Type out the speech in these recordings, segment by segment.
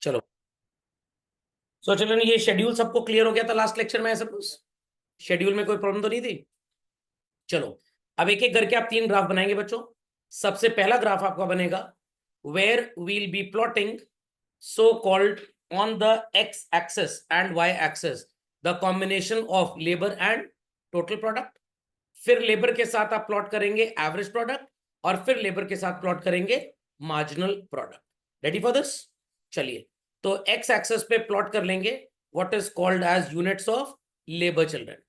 चलो चिल्ड्रन, ये शेड्यूल सबको क्लियर हो गया था लास्ट लेक्चर में? ऐसा कुछ शेड्यूल में कोई प्रॉब्लम तो नहीं थी? चलो अब एक एक करके आप 3 ग्राफ बनाएंगे बच्चों। सबसे पहला ग्राफ आपका बनेगा where we'll be plotting so called on the X axis and Y axis the combination of labour and total product. फिर लेबर के साथ आप प्लॉट करेंगे एवरेज प्रोडक्ट, और फिर लेबर के साथ प्लॉट करेंगे marginal product. Ready for this? चलिए, तो एक्स एक्सेस पे प्लॉट कर लेंगे what is called as units of labour children,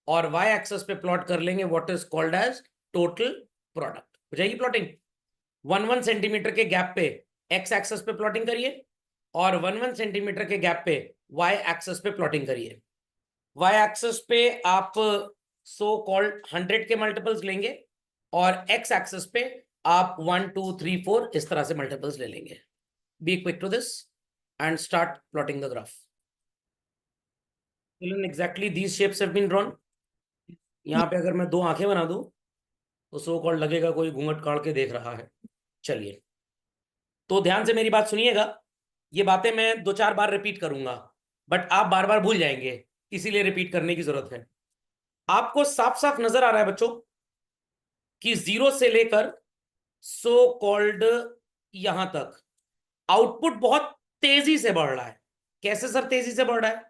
और वाई एक्सेस पे प्लॉट कर लेंगे what is called as total product. हो जाएगी प्लॉटिंग। 1 सेंटीमीटर के गैप पे एक्स एक्सेस पे प्लॉटिंग करिए, और 1 सेंटीमीटर के गैप पे वाई एक्सेस पे प्लॉटिंग करिए। वाई एक्सेस पे आप सो कॉल्ड 100 के मल्टीपल्स लेंगे, और एक्स एक्सेस पे आप 1 2 3 4 इस तरह से मल्टीपल्स ले लेंगे। Be quick to this and start plotting the graph. Exactly these shapes have been drawn. यहाँ पे अगर मैं 2 आंखें बना दूं तो सो कॉल्ड लगेगा कोई घूंघट काट के देख रहा है। चलिए, तो ध्यान से मेरी बात सुनिएगा। ये बातें मैं 2-4 बार रिपीट करूंगा, बट आप बार बार भूल जाएंगे, इसीलिए रिपीट करने की जरूरत है। आपको साफ साफ नजर आ रहा है बच्चों कि 0 से लेकर सो कॉल्ड यहां तक आउटपुट बहुत तेजी से बढ़ रहा है। कैसे सर तेजी से बढ़ रहा है?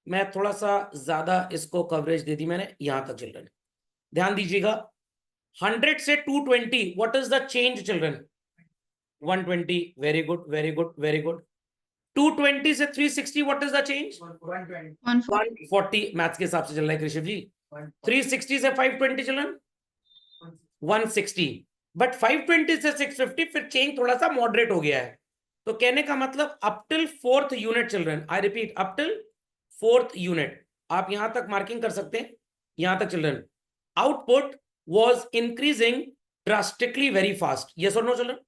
मैं थोड़ा सा ज्यादा इसको कवरेज दे दी मैंने यहां तक चिल्ड्रन। ध्यान दीजिएगा, 100 से 220 what is the change children? 120। Very good, very good, very good. 220 से 360 what is the change? 140। Maths के हिसाब से चल रहा है कृष्ण जी। 360 से 520 चिल्ड्रन 160। बट 520 से 650 फिर चेंज थोड़ा सा मॉडरेट हो गया है। तो कहने का मतलब up till 4th unit children, I repeat up till 4th unit, आप यहां तक मार्किंग कर सकते हैं। यहां तक children output was increasing drastically very fast. Yes और नो चिल्ड्रन?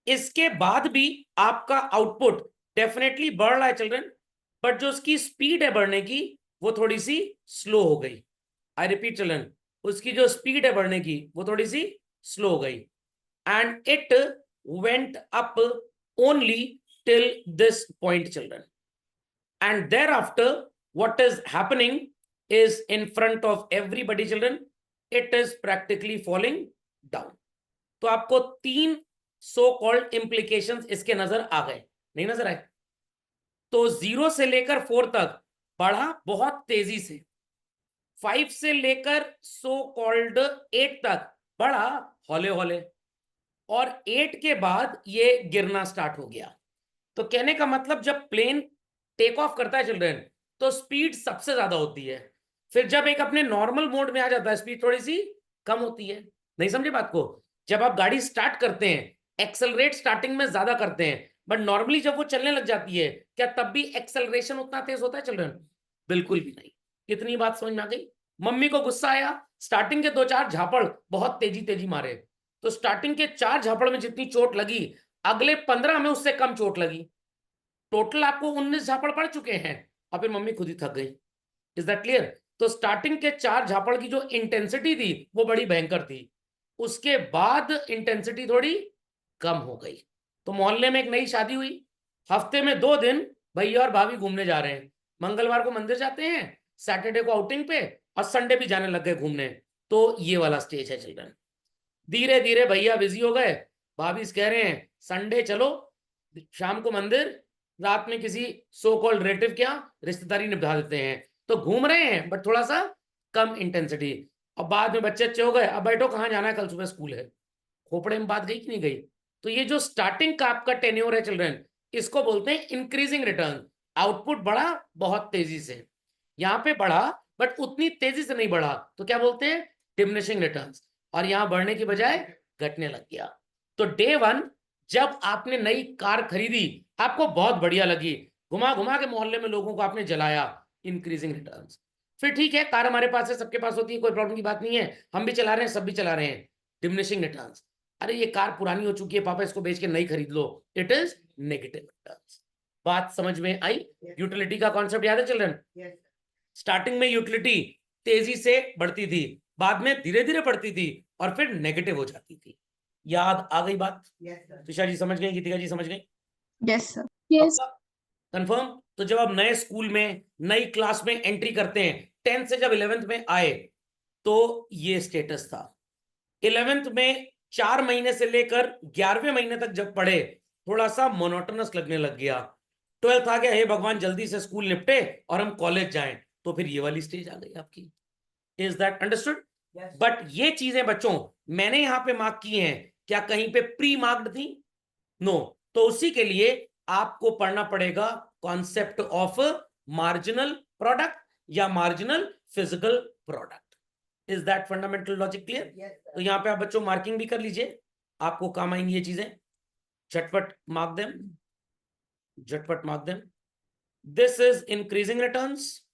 इसके बाद भी आपका आउटपुट डेफिनेटली बढ़ रहा है चिल्ड्रन, बट जो उसकी स्पीड है बढ़ने की वो थोड़ी सी स्लो हो गई। आई रिपीट चिल्ड्रन, उसकी जो स्पीड है बढ़ने की वो थोड़ी सी स्लो हो गई। And it went up only till this point children, and thereafter what is happening is in front of everybody children, it is practically falling down. तो आपको 3 सो कॉल्ड इंप्लीकेशंस इसके नजर आ गए, नहीं नजर आए? तो 0 से लेकर 4 तक बढ़ा बहुत तेजी से, 5 से लेकर सो कॉल्ड 8 तक बढ़ा हौले हौले, और 8 के बाद ये गिरना स्टार्ट हो गया। तो कहने का मतलब जब प्लेन टेक ऑफ करता है चिल्ड्रन तो स्पीड सबसे ज्यादा होती है, फिर जब एक अपने नॉर्मल मोड में आ जाता है स्पीड थोड़ी सी कम होती है। नहीं समझे बात को? जब आप गाड़ी स्टार्ट करते हैं एक्सेलरेट स्टार्टिंग में ज्यादा करते हैं, बट नॉर्मली जब वो चलने लग जाती है क्या तब भी एक्सेलरेशन उतना तेज होता है चिल्ड्रन? बिल्कुल भी नहीं। कितनी बात समझ में आ गई? मम्मी को गुस्सा आया, स्टार्टिंग के 2-4 झापड़ बहुत तेजी तेजी मारे, तो स्टार्टिंग के 4 झापड़ में जितनी चोट लगी अगले 15 में उससे कम चोट लगी। टोटल आपको 19 झापड़ पड़ चुके हैं, और फिर मम्मी खुद ही थक गई। Is that clear? तो स्टार्टिंग के 4 झापड़ की जो इंटेंसिटी थी वो बड़ी भयंकर थी, उसके बाद इंटेंसिटी थोड़ी कम हो गई। तो मोहल्ले में एक नई शादी हुई, हफ्ते में 2 दिन भैया और भाभी घूमने जा रहे हैं। मंगलवार को मंदिर जाते हैं, सैटरडे को आउटिंग पे, और संडे भी जाने लग गए घूमने। तो ये वाला स्टेज है चिल्ड्रन। धीरे धीरे भैया बिजी हो गए, भाभी कह रहे हैं संडे चलो, शाम को मंदिर, रात में किसी सो कॉल्ड रिलेटिव क्या रिश्तेदारी निभा देते हैं। तो घूम रहे हैं बट थोड़ा सा कम इंटेंसिटी। और बाद में बच्चे अच्छे हो गए, अब बैठो कहाँ जाना है, कल सुबह स्कूल है। खोपड़े में बात गई कि नहीं गई? तो ये जो स्टार्टिंग का आपका टेन्योर है चिल्ड्रन, इसको बोलते हैं इंक्रीजिंग रिटर्न। आउटपुट बढ़ा बहुत तेजी से, यहाँ पे बढ़ा बट उतनी तेजी से नहीं बढ़ा, तो क्या बोलते हैं? Diminishing returns. और यहाँ बढ़ने की बजाय घटने लग गया। तो डे 1 जब आपने नई कार खरीदी आपको बहुत बढ़िया लगी, घुमा घुमा के मोहल्ले में लोगों को आपने जलाया, इंक्रीजिंग रिटर्न्स। फिर ठीक है, कार हमारे पास है, सबके पास होती है, कोई प्रॉब्लम की बात नहीं है, हम भी चला रहे हैं, सब भी चला रहे हैं, डिमिनिशिंग रिटर्न्स। अरे ये कार पुरानी हो चुकी है पापा, इसको बेच के नई खरीद लो, इट इज नेगेटिव रिटर्न्स। बात समझ में आई? यूटिलिटी का कॉन्सेप्ट याद है चिल्ड्रन? स्टार्टिंग में यूटिलिटी तेजी से बढ़ती थी, बाद में धीरे धीरे बढ़ती थी, और फिर नेगेटिव हो जाती थी। याद आ गई बात? तुषार जी समझ गए, गीतिका जी समझ गई? Yes sir. Yes. कंफर्म? तो जब आप नए स्कूल में नई क्लास में एंट्री करते हैं, 10th से जब 11th में आए तो ये स्टेटस था। 11th में 4 महीने से लेकर 11वें महीने तक जब पढ़े थोड़ा सा मोनोटोनस लगने लग गया। 12th आ गया, हे भगवान जल्दी से स्कूल निपटे और हम कॉलेज जाएं, तो फिर ये वाली स्टेज आ गई आपकी। Is that understood? बट ये चीजें बच्चों मैंने यहां पे मार्क की हैं, क्या कहीं पे प्री मार्क्ड थी? नो। तो उसी के लिए आपको पढ़ना पड़ेगा कॉन्सेप्ट ऑफ मार्जिनल प्रोडक्ट या marginal physical product. Is that fundamental logic clear? तो यहां पे आप बच्चों मार्किंग भी कर लीजिए, आपको काम आएंगी ये चीजें। झटपट मार्क देम, झटपट mark them. This is increasing returns,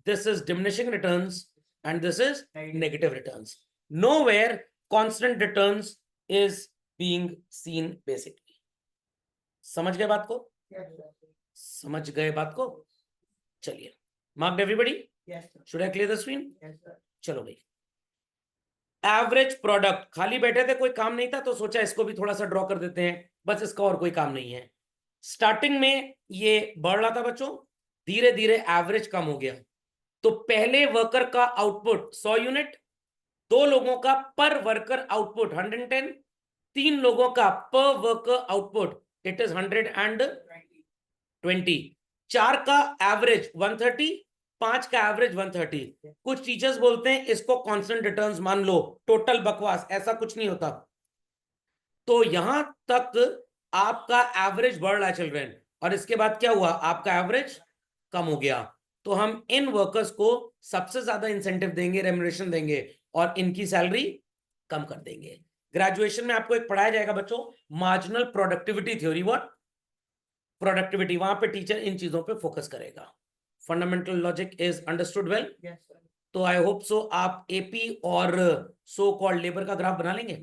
this is diminishing returns, and this is negative returns. Nowhere constant returns is being seen basically. समझ गए बात को? समझ गए बात को? चलिए, marked everybody? Should I clear the screen? चलो भाई, एवरेज प्रोडक्ट, खाली बैठे थे कोई काम नहीं था तो सोचा इसको भी थोड़ा सा ड्रॉ कर देते हैं, बस इसका और कोई काम नहीं है। स्टार्टिंग में ये बढ़ रहा था बच्चों, धीरे धीरे एवरेज कम हो गया। तो पहले वर्कर का आउटपुट 100 यूनिट, 2 लोगों का पर वर्कर आउटपुट 110, 3 लोगों का पर वर्कर आउटपुट इट इज 120, 4 का एवरेज 130, 5 का एवरेज 130। कुछ टीचर्स बोलते हैं इसको कांस्टेंट रिटर्न्स मान लो, टोटल बकवास, ऐसा कुछ नहीं होता। तो यहां तक आपका एवरेज बढ़ रहा है चिल्ड्रन, और इसके बाद क्या हुआ, आपका एवरेज कम हो गया। तो हम इन वर्कर्स को सबसे ज्यादा इंसेंटिव देंगे, रेम्युनरेशन देंगे, और इनकी सैलरी कम कर देंगे। ग्रेजुएशन में आपको एक पढ़ाया जाएगा बच्चों, marginal productivity theory. What? Productivity. वहां पे टीचर इन चीजों पे फोकस करेगा। Fundamental logic is understood well? तो आई होप सो आप एपी और सो कॉल्ड लेबर का ग्राफ बना लेंगे।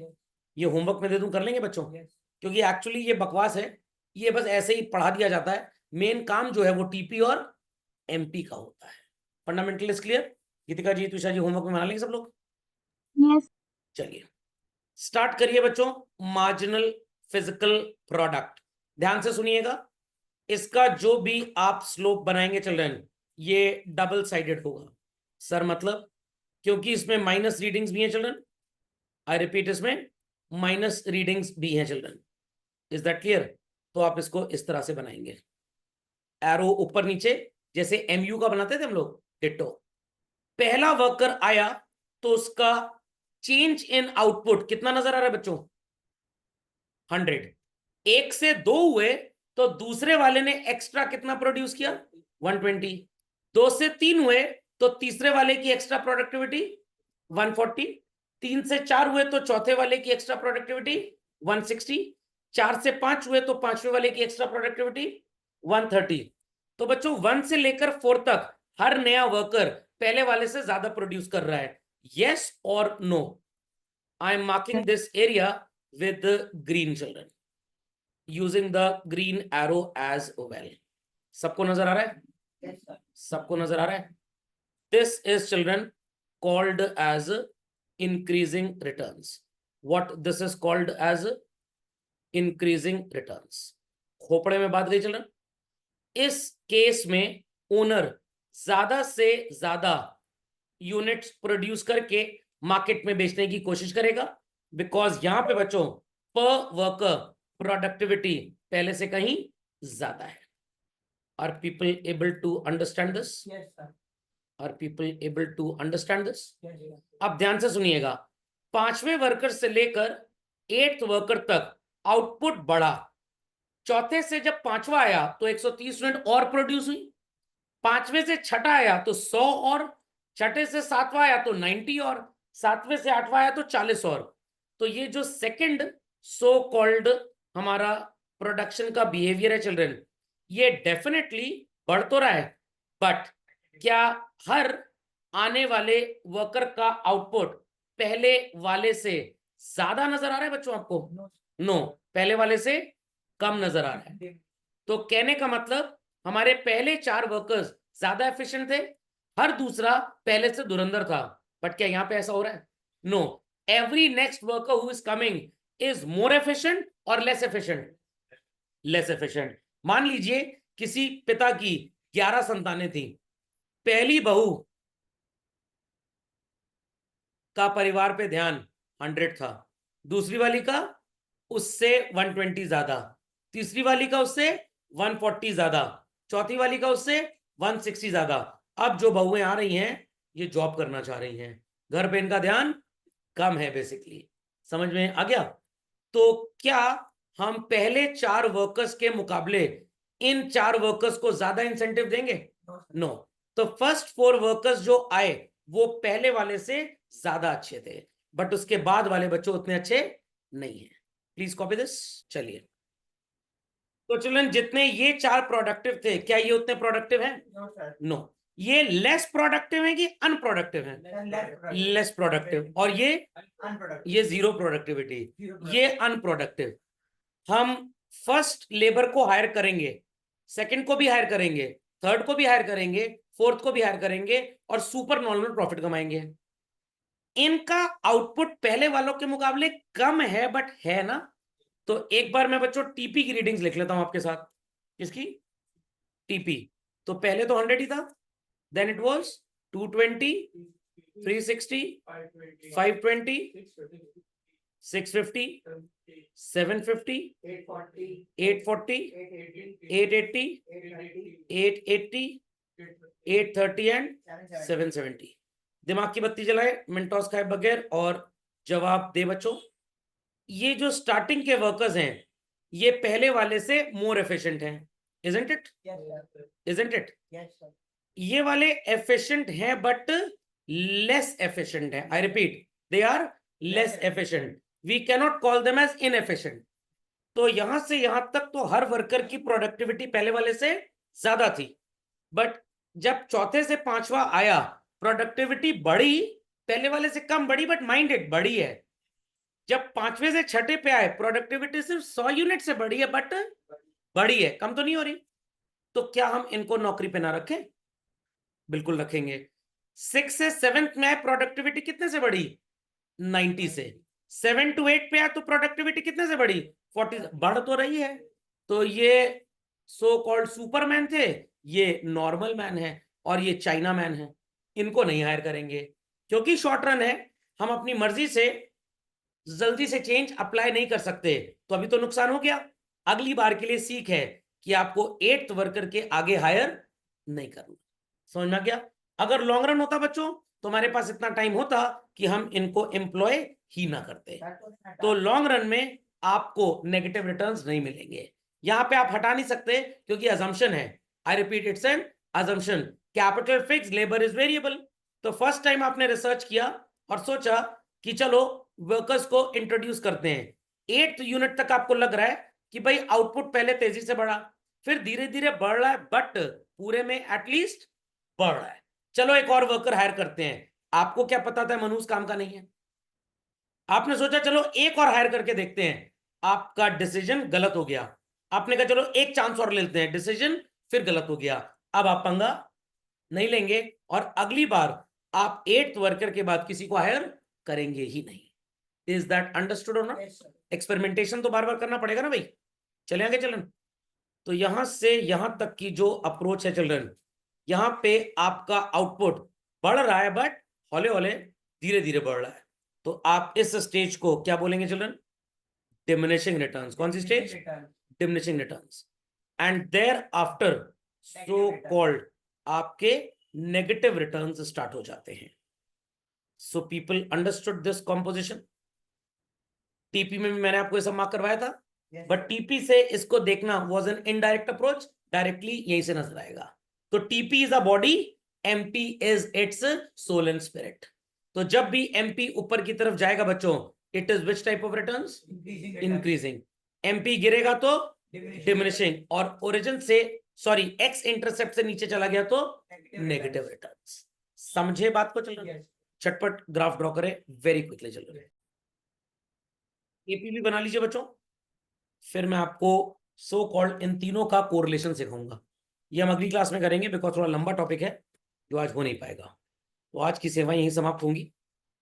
ये होमवर्क में दे दूं, कर लेंगे बच्चों? क्योंकि एक्चुअली ये बकवास है, ये बस ऐसे ही पढ़ा दिया जाता है। मेन काम जो है वो टीपी और एमपी का होता है। Fundamental is clear? Geetika ji, Tusha ji, homework में बना लेंगे सब लोग? Yes. चलिए स्टार्ट करिए बच्चों। मार्जिनल फिजिकल प्रोडक्ट, ध्यान से सुनिएगा। इसका जो भी आप स्लोप बनाएंगे चिल्ड्रन, ये डबल साइडेड होगा। सर मतलब? क्योंकि इसमें माइनस रीडिंग्स भी हैं चिल्ड्रन। आई रिपीट, इसमें माइनस रीडिंग्स भी हैं चिल्ड्रन। Is that clear? तो आप इसको इस तरह से बनाएंगे, एरो ऊपर नीचे, जैसे एमयू का बनाते थे हम लोग, डिट्टो। पहला वर्कर आया तो उसका चेंज इन आउटपुट कितना नजर आ रहा है बच्चों? 100। 1 से 2 हुए तो दूसरे वाले ने एक्स्ट्रा कितना प्रोड्यूस किया? 120। 2 से 3 हुए तो तीसरे वाले की एक्स्ट्रा प्रोडक्टिविटी 140। 3 से 4 हुए तो चौथे वाले की एक्स्ट्रा प्रोडक्टिविटी 160। 4 से 5 हुए तो पांचवें वाले की एक्स्ट्रा प्रोडक्टिविटी 130। तो बच्चों 1 से लेकर 4 तक हर नया वर्कर पहले वाले से ज्यादा प्रोड्यूस कर रहा है। यस और no? I am marking this area with the green children, using the green arrow as well. सबको नजर आ रहा है? Yes, sir. सबको नजर आ रहा है? This is children called as increasing returns. What this is called as increasing returns. Khopde में बात गई चिल्ड्रन। इस केस में ओनर ज्यादा से ज्यादा यूनिट्स प्रोड्यूस करके मार्केट में बेचने की कोशिश करेगा, बिकॉज यहां पे बच्चों पर वर्कर प्रोडक्टिविटी पहले से कहीं ज्यादा है। Are people able to understand this? Yes, sir. Are people able to understand this? Yes, sir. अब ध्यान से सुनिएगा, 5वें वर्कर से लेकर 8th वर्कर तक आउटपुट बढ़ा। चौथे से जब 5वां आया तो 130 यूनिट और प्रोड्यूस हुई। 5वें से 6ठा आया तो 100 और, छठे से 7वां आया तो 90 और, 7वें से 8वां आया तो 40 और। तो ये जो सेकंड सो कॉल्ड हमारा प्रोडक्शन का बिहेवियर है चिल्ड्रन, ये डेफिनेटली बढ़ तो रहा है, बट क्या हर आने वाले वर्कर का आउटपुट पहले वाले से ज्यादा नजर आ रहा है बच्चों आपको? नो, पहले वाले से कम नजर आ रहा है। तो कहने का मतलब हमारे पहले 4 वर्कर्स ज्यादा एफिशिएंट थे, हर दूसरा पहले से धुरंधर था। बट क्या यहां पे ऐसा हो रहा है? No, every next worker who is coming is more efficient और लेस एफिशिएंट? Less efficient. मान लीजिए किसी पिता की 11 संतानें थी, पहली बहू का परिवार पे ध्यान 100 था, दूसरी वाली का उससे 120 ज्यादा, तीसरी वाली का उससे 140 ज्यादा, चौथी वाली का उससे 160 ज्यादा। अब जो बहुएं आ रही हैं ये जॉब करना चाह रही हैं, घर पे इनका ध्यान कम है बेसिकली। समझ में आ गया? तो क्या हम पहले 4 वर्कर्स के मुकाबले इन 4 वर्कर्स को ज्यादा इंसेंटिव देंगे? नो। तो फर्स्ट 4 वर्कर्स जो आए वो पहले वाले से ज्यादा अच्छे थे, बट उसके बाद वाले बच्चे उतने अच्छे नहीं है। Please copy this. चलिए, तो चिल्ड्रन जितने ये 4 प्रोडक्टिव थे, क्या ये उतने प्रोडक्टिव हैं? नो। ये लेस प्रोडक्टिव है कि अनप्रोडक्टिव है? Less productive. और ये जीरो प्रोडक्टिविटी, ये अनप्रोडक्टिव। हम फर्स्ट लेबर को हायर करेंगे, सेकंड को भी हायर करेंगे, थर्ड को भी हायर करेंगे, फोर्थ को भी हायर करेंगे और सुपर नॉर्मल प्रॉफिट कमाएंगे। इनका आउटपुट पहले वालों के मुकाबले कम है, बट है ना? तो एक बार मैं बच्चों टीपी की रीडिंग्स लिख लेता हूं आपके साथ। किसकी? टीपी। तो पहले तो 100 ही था, देन इट वाज 220, 360, 520, 650, 750, 840, 880, 880, 830 एंड 770। दिमाग की बत्ती जलाए, मिनटॉस खाए बगैर और जवाब दे बच्चों। ये जो स्टार्टिंग के वर्कर्स हैं ये पहले वाले से मोर एफिशिएंट हैं, इजंट इट? Isn't it? ये वाले एफिशिएंट हैं बट लेस एफिशिएंट हैं। I repeat, they are less efficient. We cannot call them as inefficient. तो यहां से यहां तक तो हर वर्कर की प्रोडक्टिविटी पहले वाले से ज्यादा थी, बट जब चौथे से पांचवा आया प्रोडक्टिविटी बढ़ी, पहले वाले से कम बढ़ी बट माइंडेड बढ़ी है। जब पांचवे से छठे पे आए प्रोडक्टिविटी सिर्फ 100 यूनिट से बढ़ी है, बट बढ़ी है, कम तो नहीं हो रही। तो क्या हम इनको नौकरी पे ना रखें? बिल्कुल रखेंगे। 6 से 7th में आए प्रोडक्टिविटी कितने से बढ़ी? 90 से। 7 to 8 पे आए तो प्रोडक्टिविटी कितने से बढ़ी? 40। बढ़ तो रही है। तो ये सो कॉल्ड सुपरमैन थे, ये नॉर्मल मैन है और ये चाइना मैन है। इनको नहीं हायर करेंगे क्योंकि शॉर्ट रन है, हम अपनी मर्जी से जल्दी से चेंज अप्लाई नहीं कर सकते। तो अभी तो नुकसान हो गया, अगली बार के लिए सीख है कि आपको 8th वर्कर के आगे हायर नहीं करना। समझ में आ गया? अगर लॉन्ग रन होता बच्चों तो हमारे पास इतना टाइम होता कि हम इनको एम्प्लॉय ही ना करते। तो लॉन्ग रन में आपको नेगेटिव रिटर्न्स नहीं मिलेंगे। यहां पे आप हटा नहीं सकते क्योंकि अजम्पशन है। I repeat, it's an assumption. Capital fix, labour is variable. तो फर्स्ट टाइम आपने रिसर्च किया और सोचा कि चलो वर्कर्स को इंट्रोड्यूस करते हैं। 8th यूनिट तक आपको लग रहा है कि भाई आउटपुट पहले तेजी से बढ़ा, फिर धीरे धीरे बढ़ रहा है, बट पूरे में एटलीस्ट बढ़ रहा है। चलो एक और वर्कर हायर करते हैं। आपको क्या पता था मनुष्य काम का नहीं है? आपने सोचा चलो एक और हायर करके देखते हैं, आपका डिसीजन गलत हो गया। आपने कहा चलो एक चांस और लेते हैं, डिसीजन फिर गलत हो गया। अब आप पंगा नहीं लेंगे और अगली बार आप 8th वर्कर के बाद किसी को हायर करेंगे ही नहीं। इज दैट अंडरस्टूड और नॉट? एक्सपेरिमेंटेशन तो बार बार करना पड़ेगा ना भाई। चले आगे चिल्ड्रन। तो यहां से यहां तक की जो अप्रोच है चिल्ड्रन, यहां पे आपका आउटपुट बढ़ रहा है बट हौले हौले धीरे धीरे बढ़ रहा है। तो आप इस स्टेज को क्या बोलेंगे चिल्ड्रन? Diminishing returns. कौन सी stage? Diminishing returns. And there after so called आपके नेगेटिव रिटर्न्स स्टार्ट हो जाते हैं। So people understood this composition. TP में भी मैंने आपको ये सब मार्क करवाया था, बट टीपी से इसको देखना was an indirect approach. Directly यहीं से नजर आएगा। तो TP is a body, MP is its soul and spirit. तो जब भी एमपी ऊपर की तरफ जाएगा बच्चों, it is which type of returns? Increasing. MP गिरेगा तो डिमिनिशिंग, और ओरिजिन से सॉरी एक्स इंटरसेप्ट से नीचे चला गया तो नेगेटिव रिटर्न्स। समझे बात को? चल झटपट ग्राफ ड्रॉ करें, वेरी क्विकली चल रहे। एपी भी बना लीजिए बच्चों। फिर मैं आपको सो कॉल्ड इन तीनों का कोरिलेशन सिखाऊंगा। ये हम अगली क्लास में करेंगे बिकॉज थोड़ा लंबा टॉपिक है जो आज हो नहीं पाएगा। तो आज की सेवा यहीं समाप्त होंगी।